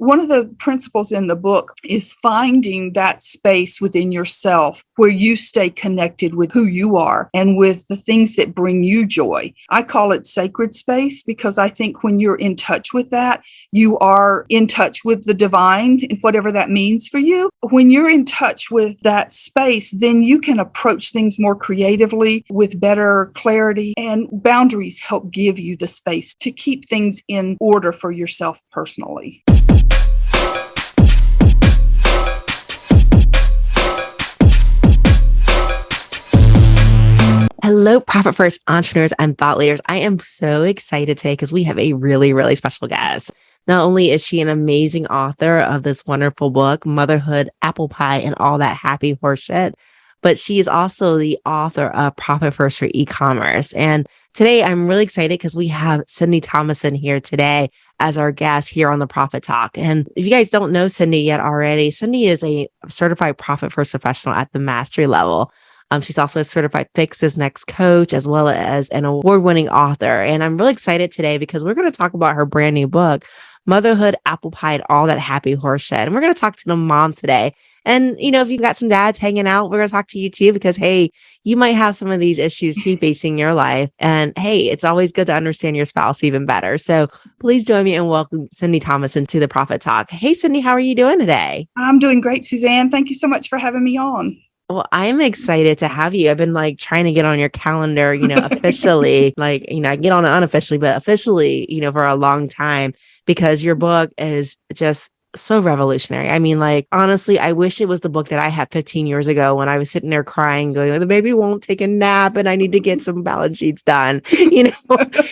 one of the principles in the book is finding that space within yourself where you stay connected with who you are and with the things that bring you joy. I call it sacred space because I think when you're in touch with that, you are in touch with the divine, and whatever that means for you. When you're in touch with that space, then you can approach things more creatively with better clarity, and boundaries help give you the space to keep things in order for yourself personally. Hello, Profit First entrepreneurs and thought leaders. I am so excited today because we have a really, really special guest. Not only is she an amazing author of this wonderful book, Motherhood, Apple Pie, and All That Happy Horseshit, but she is also the author of Profit First for E-commerce. And today I'm really excited because we have Cyndi Thomason here today as our guest here on the Profit Talk. And if you guys don't know Cyndi yet already, Cyndi is a certified Profit First professional at the mastery level. She's also a certified Fix This Next coach, as well as an award-winning author. And I'm really excited today because we're going to talk about her brand new book, Motherhood, Apple Pie, and All That Happy Horseshit. And we're going to talk to the mom today. And, you know, if you've got some dads hanging out, we're going to talk to you too, because, hey, you might have some of these issues too facing your life. And hey, it's always good to understand your spouse even better. So please join me and welcome Cyndi Thomason to the Profit Talk. Hey, Cyndi, how are you doing today? I'm doing great, Suzanne. Thank you so much for having me on. Well, I'm excited to have you. I've been trying to get on your calendar, officially, I get on it unofficially, but officially, for a long time, because your book is just so revolutionary. I mean, honestly, I wish it was the book that I had 15 years ago when I was sitting there crying, going, the baby won't take a nap and I need to get some balance sheets done,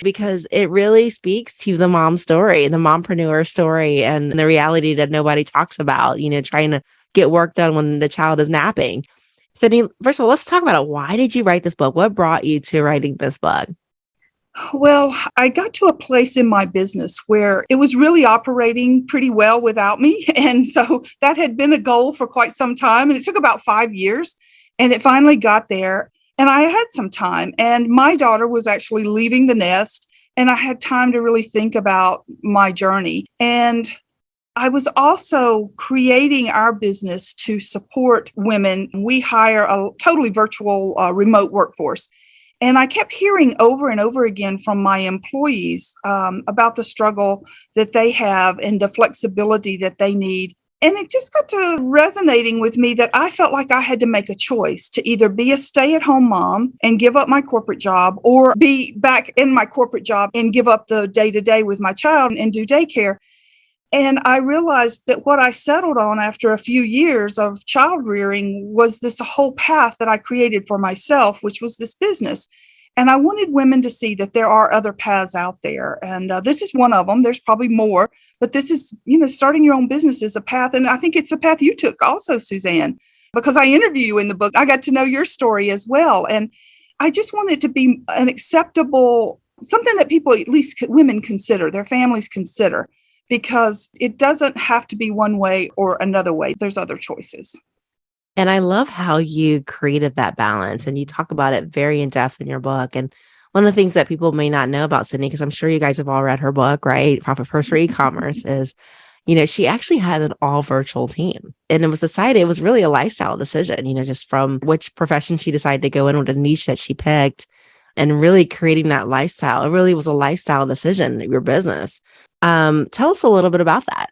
because it really speaks to the mom story, the mompreneur story, and the reality that nobody talks about, trying to get work done when the child is napping. Cyndi, first of all, let's talk about it. Why did you write this book? What brought you to writing this book? Well, I got to a place in my business where it was really operating pretty well without me. And so that had been a goal for quite some time. And it took about 5 years. And it finally got there. And I had some time. And my daughter was actually leaving the nest. And I had time to really think about my journey. And I was also creating our business to support women. We hire a totally virtual remote workforce. And I kept hearing over and over again from my employees about the struggle that they have and the flexibility that they need. And it just got to resonating with me that I felt like I had to make a choice to either be a stay-at-home mom and give up my corporate job, or be back in my corporate job and give up the day-to-day with my child and do daycare. And I realized that what I settled on after a few years of child rearing was this whole path that I created for myself, which was this business. And I wanted women to see that there are other paths out there. And this is one of them. There's probably more, but this is, starting your own business is a path. And I think it's the path you took also, Suzanne, because I interview you in the book. I got to know your story as well. And I just wanted it to be an acceptable, something that people, at least women, consider, their families consider. Because it doesn't have to be one way or another way. There's other choices. And I love how you created that balance, and you talk about it very in depth in your book. And one of the things that people may not know about Cyndi, because I'm sure you guys have all read her book, right? Profit First for E-commerce is, she actually had an all virtual team, and it was really a lifestyle decision, just from which profession she decided to go in with a niche that she picked, and really creating that lifestyle. It really was a lifestyle decision, your business. Tell us a little bit about that.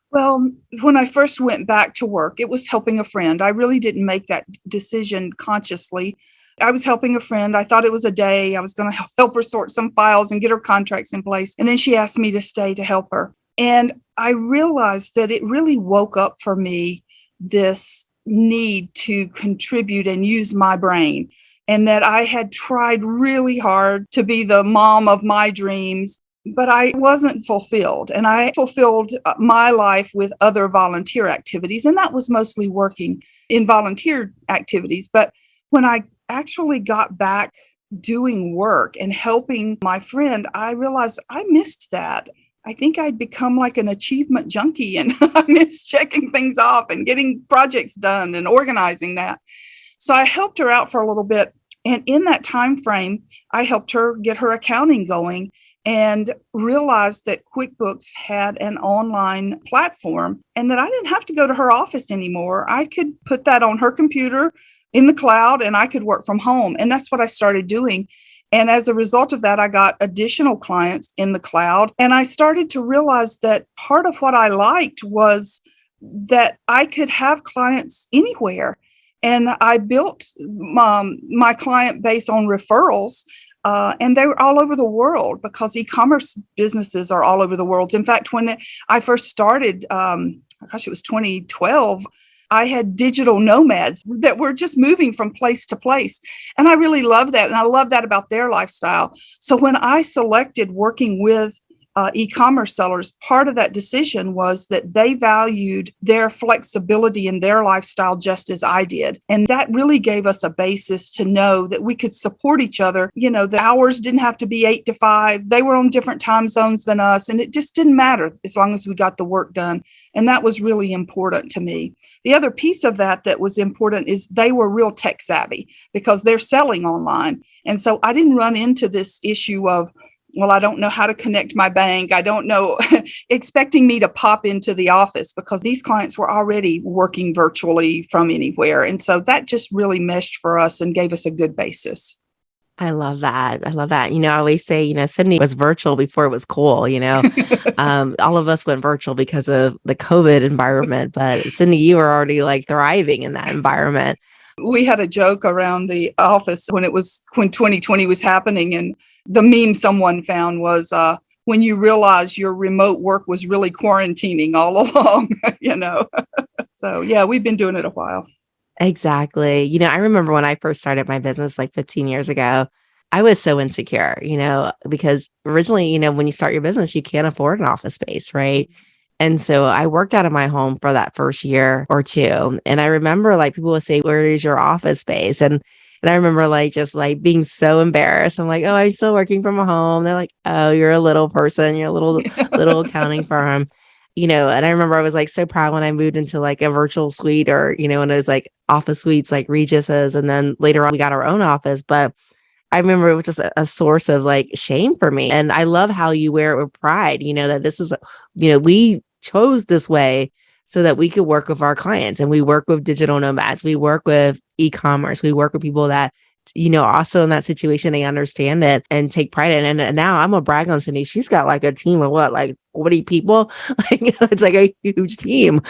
Well, when I first went back to work, it was helping a friend. I really didn't make that decision consciously. I was helping a friend. I thought it was a day. I was going to help her sort some files and get her contracts in place. And then she asked me to stay to help her. And I realized that it really woke up for me this need to contribute and use my brain. And that I had tried really hard to be the mom of my dreams, but I wasn't fulfilled. And I fulfilled my life with other volunteer activities. And that was mostly working in volunteer activities. But when I actually got back doing work and helping my friend, I realized I missed that. I think I'd become like an achievement junkie, and I missed checking things off and getting projects done and organizing that. So I helped her out for a little bit. And in that time frame, I helped her get her accounting going. and realized that QuickBooks had an online platform and that I didn't have to go to her office anymore. I could put that on her computer in the cloud and I could work from home. And that's what I started doing. And as a result of that, I got additional clients in the cloud. And I started to realize that part of what I liked was that I could have clients anywhere. And I built my client base on referrals. And they were all over the world because e-commerce businesses are all over the world. In fact, when I first started, it was 2012, I had digital nomads that were just moving from place to place. And I really love that. And I love that about their lifestyle. So when I selected working with e-commerce sellers, part of that decision was that they valued their flexibility in their lifestyle just as I did. And that really gave us a basis to know that we could support each other. The hours didn't have to be 8 to 5. They were on different time zones than us. And it just didn't matter as long as we got the work done. And that was really important to me. The other piece of that was important is they were real tech savvy because they're selling online. And so I didn't run into this issue of, well, I don't know how to connect my bank. I don't know, expecting me to pop into the office because these clients were already working virtually from anywhere. And so that just really meshed for us and gave us a good basis. I love that. I love that. I always say, Cyndi was virtual before it was cool, all of us went virtual because of the COVID environment, but Cyndi, you were already like thriving in that environment. We had a joke around the office when 2020 was happening, and the meme someone found was when you realize your remote work was really quarantining all along, So yeah, we've been doing it a while. Exactly. I remember when I first started my business like 15 years ago, I was so insecure, because originally, when you start your business, you can't afford an office space, right? And so I worked out of my home for that first year or two. And I remember like people would say, "Where is your office space?" And I remember like just like being so embarrassed. I'm like, "Oh, I'm still working from home." They're like, "Oh, you're a little person, you're a little accounting firm." And I remember I was like so proud when I moved into like a virtual suite or, when it was like office suites like Regis's. And then later on we got our own office. But I remember it was just a source of like shame for me. And I love how you wear it with pride, that this is, we chose this way so that we could work with our clients, and we work with digital nomads. We work with e-commerce. We work with people that, also in that situation, they understand it and take pride in it. And now I'm a brag on Cyndi. She's got like a team of like 40 people. Like it's like a huge team.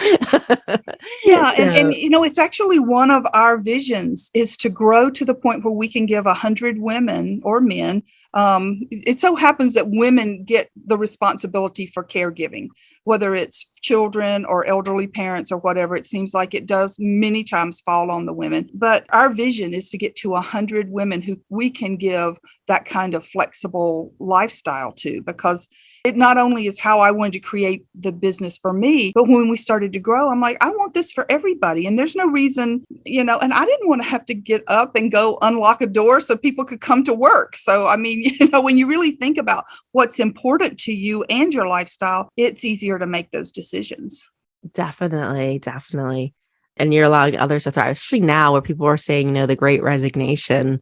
Yeah. And it's actually one of our visions is to grow to the point where we can give 100 women or men. It so happens that women get the responsibility for caregiving, whether it's children or elderly parents or whatever. It seems like it does many times fall on the women. But our vision is to get to 100 women who we can give that kind of flexible lifestyle to, because it not only is how I wanted to create the business for me, but when we started to grow, I'm like, I want this for everybody. And there's no reason, and I didn't want to have to get up and go unlock a door so people could come to work. So, I mean, when you really think about what's important to you and your lifestyle, it's easier to make those decisions. Definitely, definitely. And you're allowing others to thrive, especially now where people are saying, the great resignation.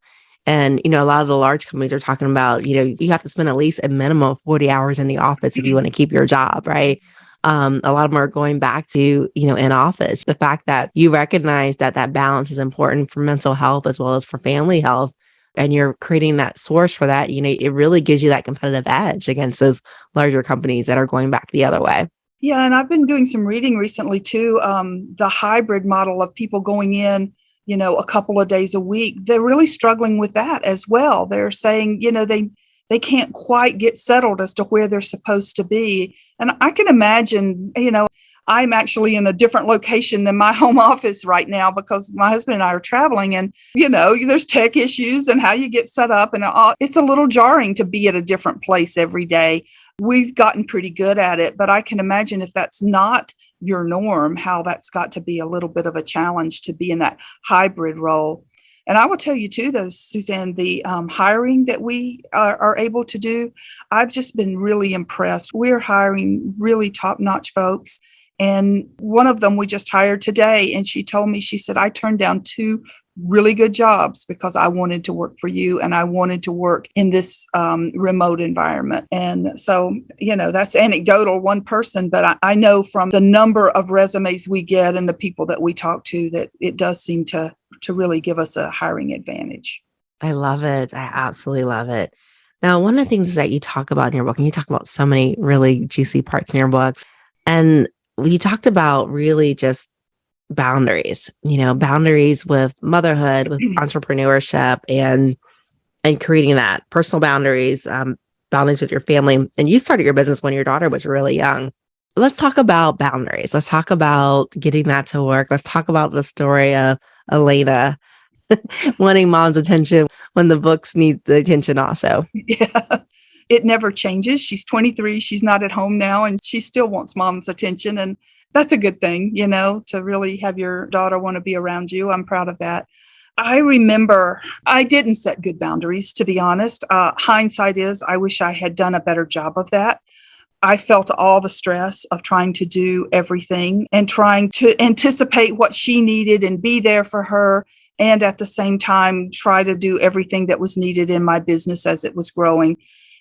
And, a lot of the large companies are talking about, you have to spend at least a minimum of 40 hours in the office if you want to keep your job, right? A lot of them are going back to, in office. The fact that you recognize that balance is important for mental health as well as for family health, and you're creating that source for that, it really gives you that competitive edge against those larger companies that are going back the other way. Yeah. And I've been doing some reading recently too, the hybrid model of people going in, a couple of days a week. They're really struggling with that as well. They're saying, they can't quite get settled as to where they're supposed to be. And I can imagine, I'm actually in a different location than my home office right now because my husband and I are traveling, and, there's tech issues and how you get set up, and it's a little jarring to be at a different place every day. We've gotten pretty good at it, but I can imagine if that's not your norm, how that's got to be a little bit of a challenge to be in that hybrid role. And I will tell you too, though, Susanne, the hiring that we are able to do, I've just been really impressed. We're hiring really top-notch folks. And one of them we just hired today, and she told me, she said, I turned down 2 really good jobs because I wanted to work for you and I wanted to work in this remote environment. And so, that's anecdotal, one person, but I know from the number of resumes we get and the people that we talk to that it does seem to really give us a hiring advantage. I love it. I absolutely love it. Now, one of the things that you talk about in your book, and you talk about so many really juicy parts in your books, and you talked about really just boundaries, boundaries with motherhood, with entrepreneurship, and creating that personal boundaries, boundaries with your family. And you started your business when your daughter was really young. Let's talk about boundaries. Let's talk about getting that to work. Let's talk about the story of Elena wanting mom's attention when the books need the attention also. Yeah. It never changes. She's 23. She's not at home now, and she still wants mom's attention. And that's a good thing, to really have your daughter want to be around you. I'm proud of that. I remember I didn't set good boundaries, to be honest. Hindsight is I wish I had done a better job of that. I felt all the stress of trying to do everything and trying to anticipate what she needed and be there for her. And at the same time, try to do everything that was needed in my business as it was growing.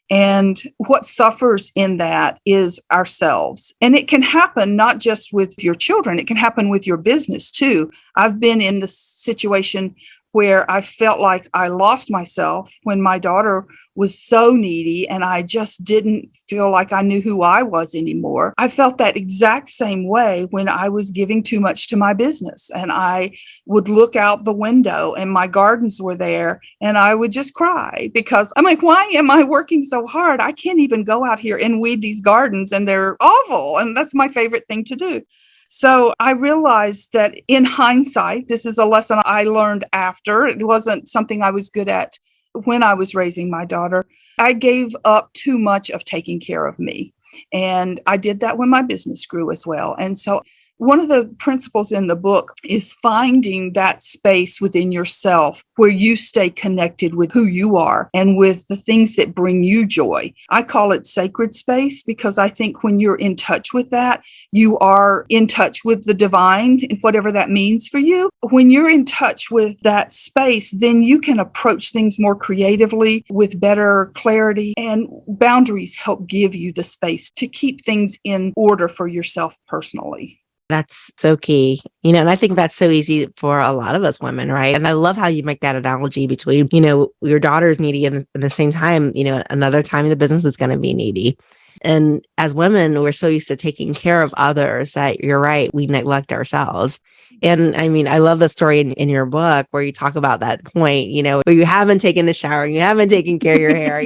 And what suffers in that is ourselves. And it can happen not just with your children, it can happen with your business too. I've been in the situation where I felt like I lost myself when my daughter was so needy and I just didn't feel like I knew who I was anymore. I felt that exact same way when I was giving too much to my business, and I would look out the window and my gardens were there and I would just cry because I'm like, why am I working so hard? I can't even go out here and weed these gardens and they're awful. And that's my favorite thing to do. So I realized that in hindsight, this is a lesson I learned after. It wasn't something I was good at when I was raising my daughter. I gave up too much of taking care of me. And I did that when my business grew as well. And so one of the principles in the book is finding that space within yourself where you stay connected with who you are and with the things that bring you joy. I call it sacred space because I think when you're in touch with that, you are in touch with the divine, and whatever that means for you. When you're in touch with that space, then you can approach things more creatively with better clarity, and boundaries help give you the space to keep things in order for yourself personally. That's so key, and I think that's so easy for a lot of us women, right? And I love how you make that analogy between, your daughter's needy and at the same time, another time the business is going to be needy. And as women, we're so used to taking care of others that you're right, we neglect ourselves. And I mean, I love the story in your book where you talk about that point, where you haven't taken a shower and you haven't taken care of your hair,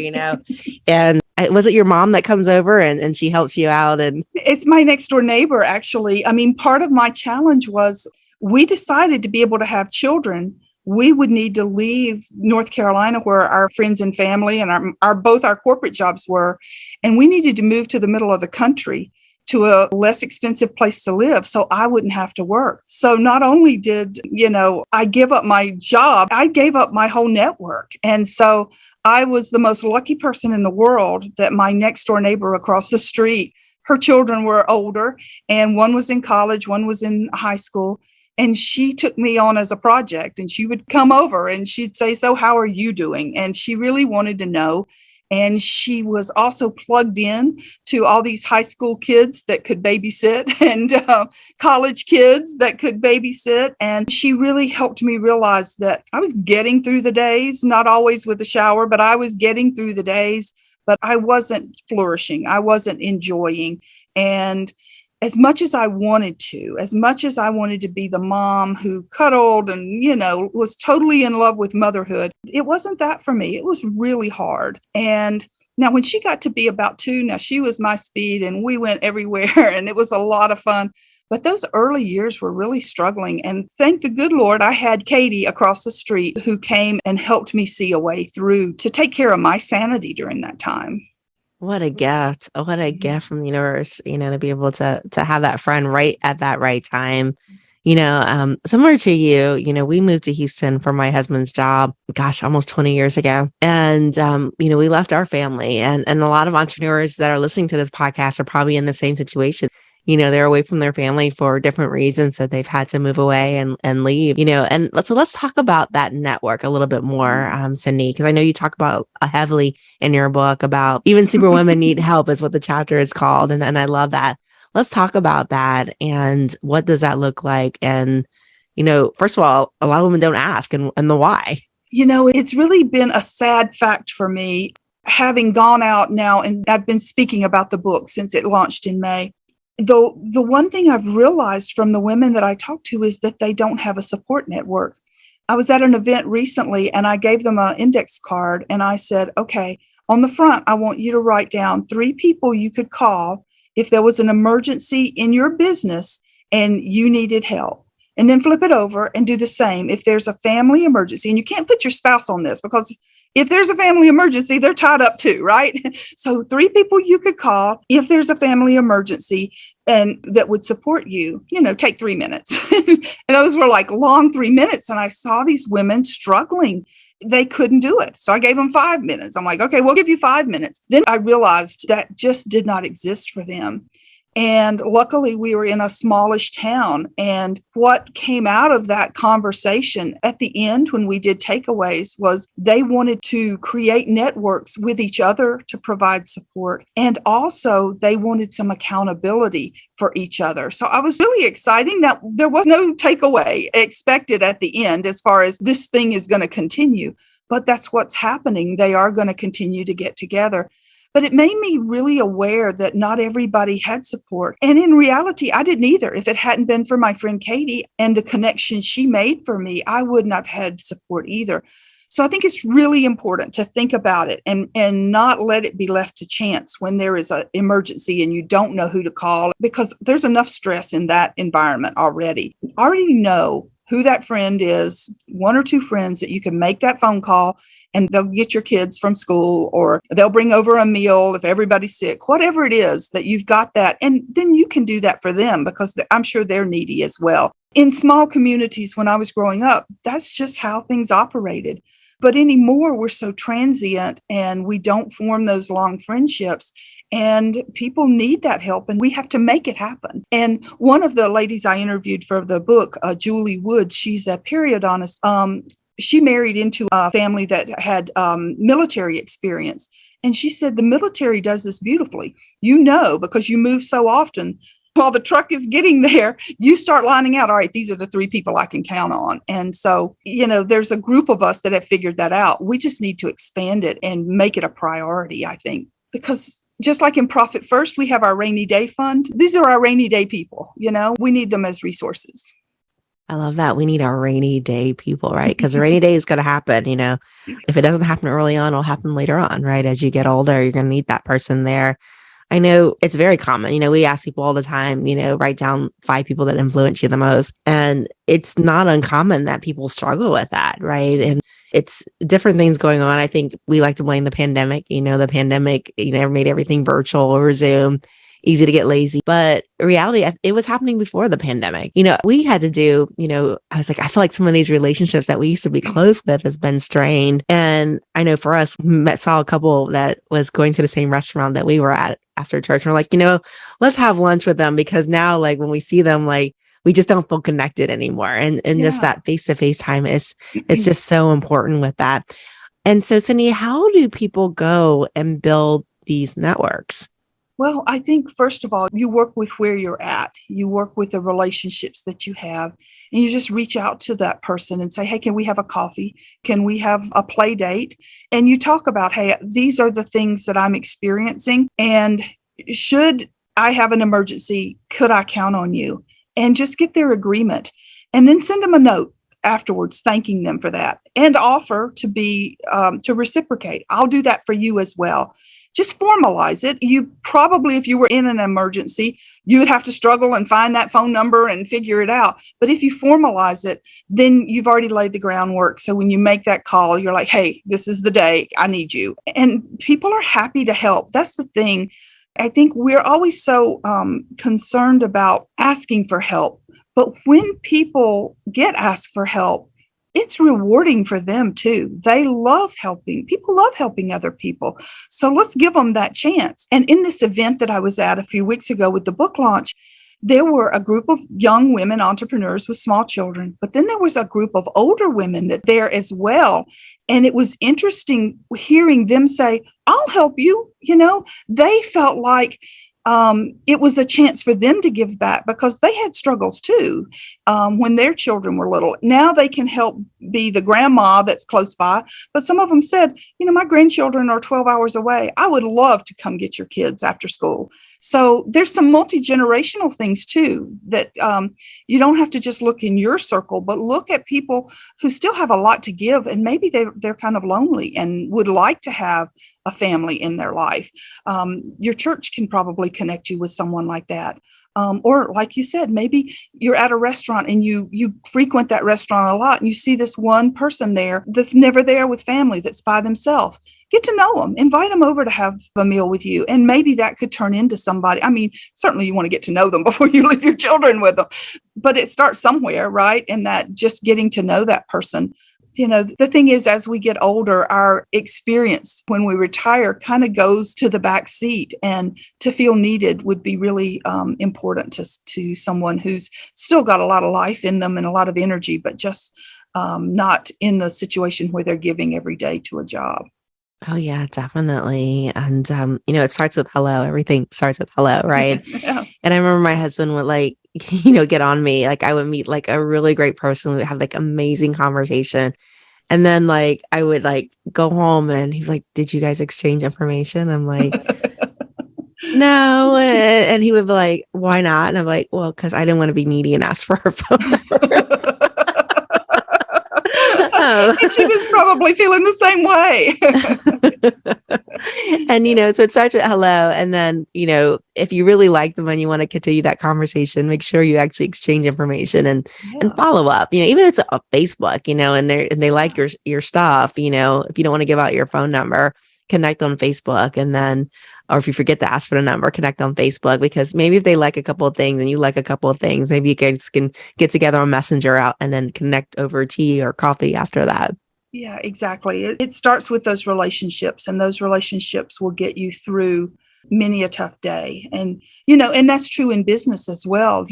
and was it your mom that comes over and she helps you out? And it's my next door neighbor, actually. I mean, part of my challenge was we decided to be able to have children. We would need to leave North Carolina, where our friends and family and both our corporate jobs were, and we needed to move to the middle of the country to a less expensive place to live so I wouldn't have to work. So not only did, I give up my job, I gave up my whole network. And so I was the most lucky person in the world that my next door neighbor across the street, her children were older, and one was in college, one was in high school. And she took me on as a project, and she would come over and she'd say, "So how are you doing?" And she really wanted to know. And she was also plugged in to all these high school kids that could babysit and college kids that could babysit. And she really helped me realize that I was getting through the days, not always with a shower, but I was getting through the days, but I wasn't flourishing. I wasn't enjoying. And as much as I wanted to be the mom who cuddled and, was totally in love with motherhood, it wasn't that for me. It was really hard. And now when she got to be about 2, now she was my speed and we went everywhere and it was a lot of fun. But those early years were really struggling. And thank the good Lord, I had Katie across the street who came and helped me see a way through to take care of my sanity during that time. what a gift. What a gift from the universe, to be able to have that friend right at that right time. Similar to you, we moved to Houston for my husband's job, gosh, almost 20 years ago. And, we left our family, and a lot of entrepreneurs that are listening to this podcast are probably in the same situation. they're away from their family for different reasons that they've had to move away and leave, and let's talk about that network a little bit more, Cyndi, because I know you talk about heavily in your book about even superwomen need help is what the chapter is called. And I love that. Let's talk about that. And what does that look like? And, first of all, a lot of women don't ask and the why. It's really been a sad fact for me, having gone out now, and I've been speaking about the book since it launched in May. The one thing I've realized from the women that I talk to is that they don't have a support network. I was at an event recently and I gave them an index card and I said, okay, on the front, I want you to write down 3 people you could call if there was an emergency in your business and you needed help. And then flip it over and do the same if there's a family emergency. And you can't put your spouse on this because if there's a family emergency, they're tied up too, right? So 3 people you could call if there's a family emergency and that would support you, take 3 minutes. And those were like long 3 minutes. And I saw these women struggling. They couldn't do it. So I gave them 5 minutes. I'm like, okay, we'll give you 5 minutes. Then I realized that just did not exist for them. And luckily, we were in a smallish town. And what came out of that conversation at the end, when we did takeaways, was they wanted to create networks with each other to provide support. And also, they wanted some accountability for each other. So I was really excited that there was no takeaway expected at the end as far as this thing is going to continue. But that's what's happening. They are going to continue to get together. But it made me really aware that not everybody had support. And in reality, I didn't either. If it hadn't been for my friend Katie and the connection she made for me, I wouldn't have had support either. So I think it's really important to think about it and not let it be left to chance when there is an emergency and you don't know who to call, because there's enough stress in that environment already. Already know who that friend is, 1 or 2 friends that you can make that phone call and they'll get your kids from school or they'll bring over a meal if everybody's sick, whatever it is that you've got that. And then you can do that for them because I'm sure they're needy as well. In small communities, when I was growing up, that's just how things operated. But anymore, we're so transient and we don't form those long friendships. And people need that help and we have to make it happen. And one of the ladies I interviewed for the book, Julie Woods, she's a periodontist. She married into a family that had military experience. And she said, the military does this beautifully. Because you move so often, while the truck is getting there, you start lining out. All right, these are the 3 people I can count on. And so, there's a group of us that have figured that out. We just need to expand it and make it a priority, I think, because just like in Profit First, we have our rainy day fund. These are our rainy day people. We need them as resources. I love that. We need our rainy day people, right? Because the rainy day is going to happen. If it doesn't happen early on, it'll happen later on, right? As you get older, you're going to need that person there. I know it's very common. We ask people all the time, write down 5 people that influence you the most. And it's not uncommon that people struggle with that, right? And it's different things going on. I think we like to blame the pandemic. The pandemic, made everything virtual over Zoom, easy to get lazy. But reality, it was happening before the pandemic. We had to do, I was like, I feel like some of these relationships that we used to be close with has been strained. And I know for us, saw a couple that was going to the same restaurant that we were at after church. And we're like, let's have lunch with them because now, like, when we see them, like, we just don't feel connected anymore. And just that face-to-face time it's just so important with that. And so, Cyndi, how do people go and build these networks? Well, I think, first of all, you work with where you're at. You work with the relationships that you have, and you just reach out to that person and say, hey, can we have a coffee? Can we have a play date? And you talk about, hey, these are the things that I'm experiencing. And should I have an emergency, could I count on you? And just get their agreement. And then send them a note afterwards, thanking them for that, and offer to reciprocate. I'll do that for you as well. Just formalize it. You probably, if you were in an emergency, you would have to struggle and find that phone number and figure it out. But if you formalize it, then you've already laid the groundwork. So when you make that call, you're like, hey, this is the day I need you. And people are happy to help. That's the thing. I think we're always so concerned about asking for help. But when people get asked for help, it's rewarding for them too. They love helping. People love helping other people. So let's give them that chance. And in this event that I was at a few weeks ago with the book launch, there were a group of young women entrepreneurs with small children, but then there was a group of older women that there as well. And it was interesting hearing them say, I'll help you. They felt like it was a chance for them to give back because they had struggles too when their children were little. Now they can help be the grandma that's close by. But some of them said, my grandchildren are 12 hours away. I would love to come get your kids after school. So there's some multi-generational things too that you don't have to just look in your circle, but look at people who still have a lot to give. And maybe they're kind of lonely and would like to have a family in their life. Your church can probably connect you with someone like that. Or like you said, maybe you're at a restaurant and you frequent that restaurant a lot and you see this one person there that's never there with family, that's by themselves. Get to know them, invite them over to have a meal with you. And maybe that could turn into somebody. I mean, certainly you want to get to know them before you leave your children with them, but it starts somewhere, right? And that just getting to know that person. The thing is, as we get older, our experience when we retire kind of goes to the back seat, and to feel needed would be really important to someone who's still got a lot of life in them and a lot of energy, but just not in the situation where they're giving every day to a job. Oh yeah, definitely. And it starts with hello. Everything starts with hello, right? Yeah. And I remember my husband would get on me. Like I would meet like a really great person. We would have like amazing conversation. And then like I would like go home and he's like, did you guys exchange information? I'm like, no. And he would be like, why not? And I'm like, well, because I didn't want to be needy and ask for her phone number. And she was probably feeling the same way. And, so it starts with hello. And then, if you really like them and you want to continue that conversation, make sure you actually exchange information and follow up, even if it's a Facebook, and they like your stuff, if you don't want to give out your phone number, connect on Facebook. And then, or if you forget to ask for the number, connect on Facebook, because maybe if they like a couple of things and you like a couple of things, maybe you guys can get together on Messenger out and then connect over tea or coffee after that. Yeah, exactly. It starts with those relationships, and those relationships will get you through many a tough day. And, and that's true in business as well.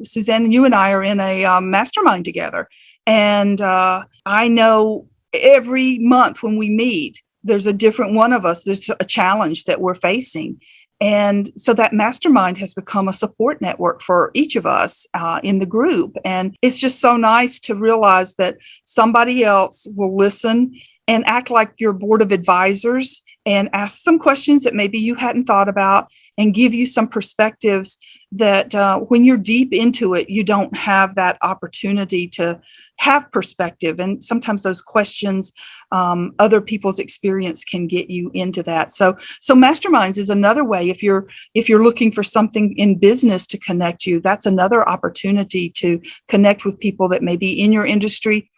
Susanne, you and I are in a mastermind together. And I know every month when we meet, there's a different one of us. There's a challenge that we're facing. And so that mastermind has become a support network for each of us in the group. And it's just so nice to realize that somebody else will listen and act like your board of advisors and ask some questions that maybe you hadn't thought about and give you some perspectives that when you're deep into it, you don't have that opportunity to have perspective. And sometimes those questions, other people's experience can get you into that. So masterminds is another way. If you're looking for something in business to connect you, that's another opportunity to connect with people that may be in your industry.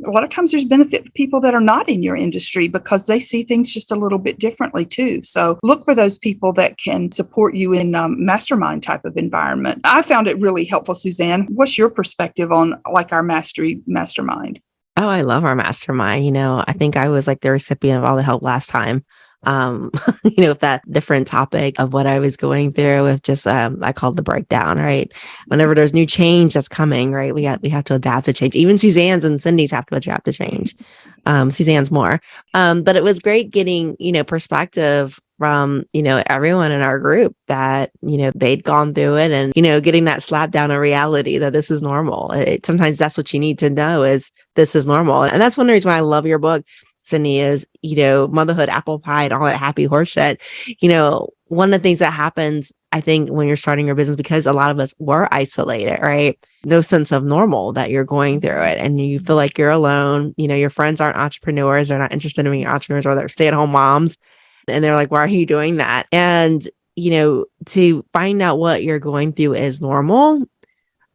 A lot of times there's benefit to people that are not in your industry because they see things just a little bit differently too. So look for those people that can support you in a mastermind type of environment. I found it really helpful. Suzanne, what's your perspective on like our mastery mastermind? Oh, I love our mastermind. I think I was like the recipient of all the help last time. With that different topic of what I was going through with just, I called the breakdown, right? Whenever there's new change that's coming, right? We have to adapt to change. Even Suzanne's and Cyndi's have to adapt to change. Suzanne's more. But it was great getting, perspective from, everyone in our group that, they'd gone through it and, getting that slap down of reality that this is normal. Sometimes that's what you need to know is this is normal. And that's one reason why I love your book, Cyndi, is, motherhood, apple pie, and all that happy horseshit. One of the things that happens, I think, when you're starting your business, because a lot of us were isolated, right? No sense of normal that you're going through it. And you feel like you're alone. Your friends aren't entrepreneurs. They're not interested in being entrepreneurs, or they're stay-at-home moms. And they're like, why are you doing that? And, to find out what you're going through is normal,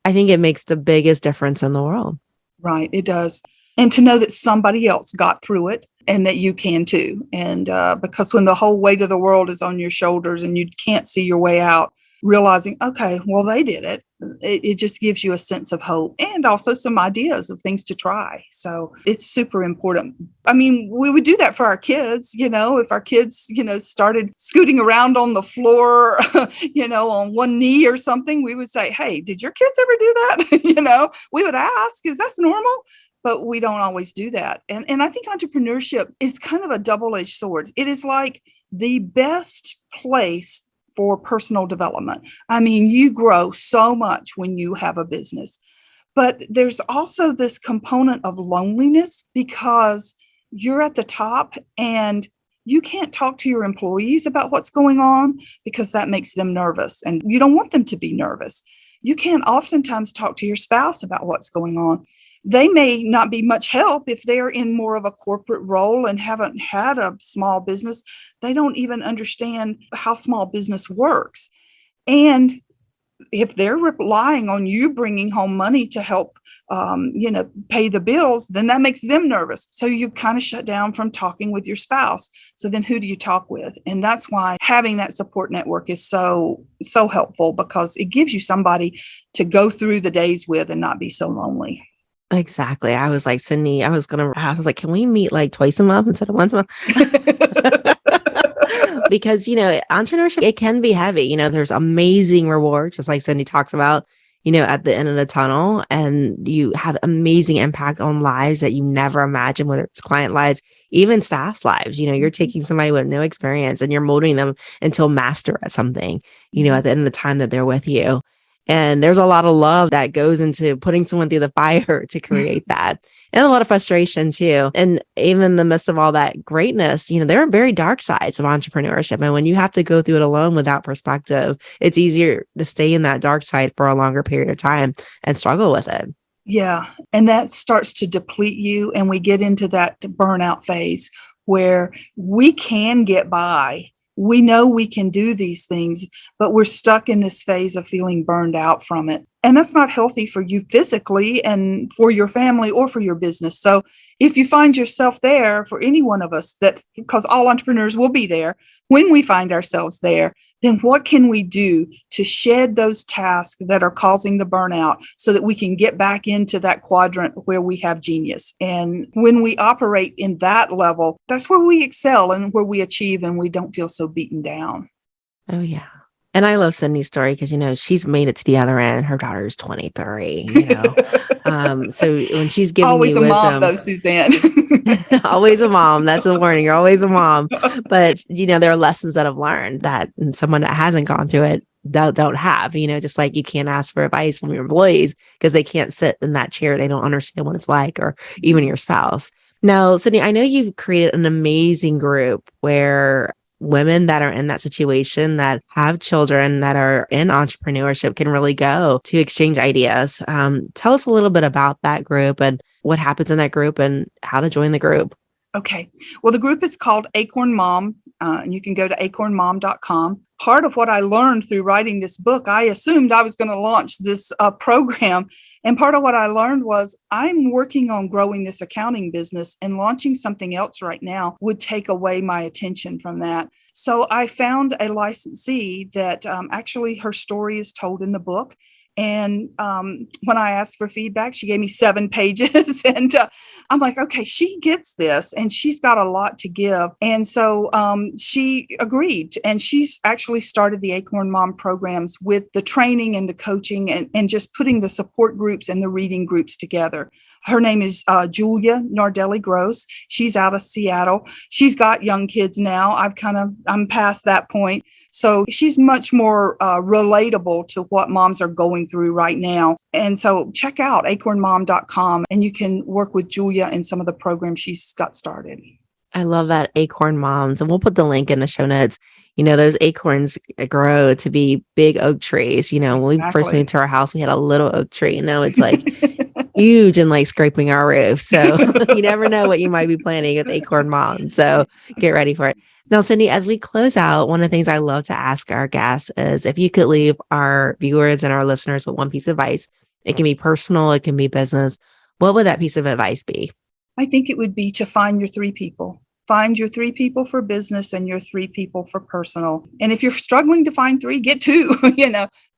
I think it makes the biggest difference in the world. Right. It does. And to know that somebody else got through it and that you can too. And because when the whole weight of the world is on your shoulders and you can't see your way out, realizing, okay, well, they did it. it just gives you a sense of hope and also some ideas of things to try. So it's super important. I mean, we would do that for our kids, if our kids, started scooting around on the floor, on one knee or something, we would say, hey, did your kids ever do that? We would ask, is that normal? But we don't always do that. And I think entrepreneurship is kind of a double-edged sword. It is like the best place for personal development. I mean, you grow so much when you have a business, but there's also this component of loneliness because you're at the top and you can't talk to your employees about what's going on because that makes them nervous and you don't want them to be nervous. You can't oftentimes talk to your spouse about what's going on. They may not be much help if they're in more of a corporate role and haven't had a small business. They don't even understand how small business works. And if they're relying on you bringing home money to help, pay the bills, then that makes them nervous. So you kind of shut down from talking with your spouse. So then who do you talk with? And that's why having that support network is so, so helpful because it gives you somebody to go through the days with and not be so lonely. Exactly. I was like, Cyndi, I was like, can we meet like twice a month instead of once a month? Because, entrepreneurship, it can be heavy. There's amazing rewards, just like Cyndi talks about, at the end of the tunnel. And you have amazing impact on lives that you never imagined, whether it's client lives, even staff's lives. You're taking somebody with no experience and you're molding them into a master at something, at the end of the time that they're with you. And there's a lot of love that goes into putting someone through the fire to create that. And a lot of frustration too. And even in the midst of all that greatness, there are very dark sides of entrepreneurship. And when you have to go through it alone without perspective, it's easier to stay in that dark side for a longer period of time and struggle with it. Yeah. And that starts to deplete you. And we get into that burnout phase where we can get by. We know we can do these things, but we're stuck in this phase of feeling burned out from it. And that's not healthy for you physically and for your family or for your business. So if you find yourself there, for any one of us, that because all entrepreneurs will be there, when we find ourselves there, then what can we do to shed those tasks that are causing the burnout so that we can get back into that quadrant where we have genius? And when we operate in that level, that's where we excel and where we achieve and we don't feel so beaten down. Oh, yeah. And I love Cyndi's story because, she's made it to the other end. Her daughter's 23, so when she's giving always you a wisdom, mom though, Susanne. always a mom. That's a warning. You're always a mom. But, there are lessons that I've learned that someone that hasn't gone through it don't have, just like you can't ask for advice from your employees because they can't sit in that chair. They don't understand what it's like, or even your spouse. Now, Cyndi, I know you've created an amazing group where women that are in that situation that have children that are in entrepreneurship can really go to exchange ideas. Tell us a little bit about that group and what happens in that group and how to join the group. Okay. Well, the group is called Acorn Mom, and you can go to acornmom.com. Part of what I learned through writing this book, I assumed I was going to launch this program. And part of what I learned was I'm working on growing this accounting business, and launching something else right now would take away my attention from that. So I found a licensee that actually her story is told in the book. And when I asked for feedback, she gave me 7 pages. And I'm like, okay, she gets this and she's got a lot to give. And so she agreed. And she's actually started the Acorn Mom programs with the training and the coaching and just putting the support groups and the reading groups together. Her name is Julia Nardelli Gross. She's out of Seattle. She's got young kids now. I'm past that point. So she's much more relatable to what moms are going through right now. And so check out acornmom.com and you can work with Julia in some of the programs she's got started. I love that, Acorn Moms. And we'll put the link in the show notes. Those acorns grow to be big oak trees. When we first moved to our house, we had a little oak tree. Now it's like huge and like scraping our roof. So you never know what you might be planning with Acorn Moms. So get ready for it. Now, Cyndi, as we close out, one of the things I love to ask our guests is if you could leave our viewers and our listeners with one piece of advice. It can be personal, it can be business. What would that piece of advice be? I think it would be to find your 3 people. Find your 3 people for business and your 3 people for personal. And if you're struggling to find 3, get 2,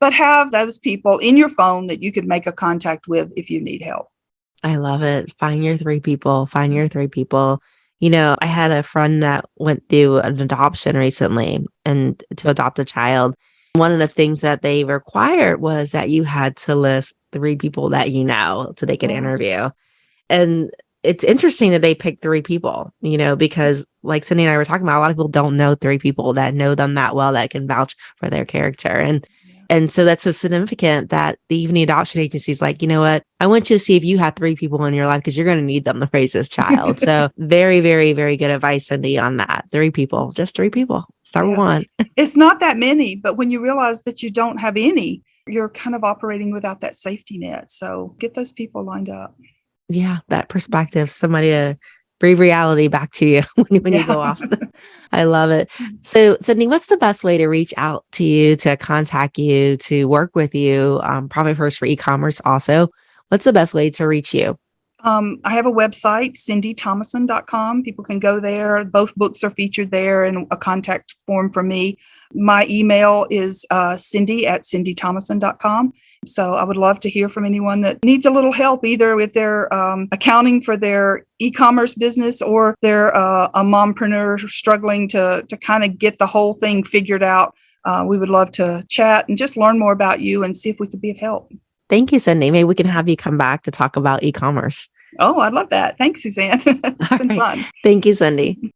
but have those people in your phone that you could make a contact with if you need help. I love it. Find your 3 people. Find your 3 people. I had a friend that went through an adoption recently and to adopt a child. One of the things that they required was that you had to list 3 people that so they could interview. And it's interesting that they picked 3 people, because like Cyndi and I were talking about, a lot of people don't know 3 people that know them that well that can vouch for their character. And so that's so significant that even the adoption agency is like, you know what? I want you to see if you have 3 people in your life because you're going to need them to raise this child. So very, very, very good advice, Cyndi, on that. 3 people, just 3 people. Start with 1. It's not that many, but when you realize that you don't have any, you're kind of operating without that safety net. So get those people lined up. Yeah, that perspective, somebody to breathe reality back to you when you go off. I love it. So, Cyndi, what's the best way to reach out to you, to contact you, to work with you? Probably first for e-commerce also. What's the best way to reach you? I have a website, CyndiThomason.com. People can go there. Both books are featured there and a contact form for me. My email is Cyndi@CyndiThomason.com. So I would love to hear from anyone that needs a little help, either with their accounting for their e-commerce business or they're a mompreneur struggling to kind of get the whole thing figured out. We would love to chat and just learn more about you and see if we could be of help. Thank you, Cyndi. Maybe we can have you come back to talk about e-commerce. Oh, I'd love that. Thanks, Susanne. It's been fun. Thank you, Cyndi.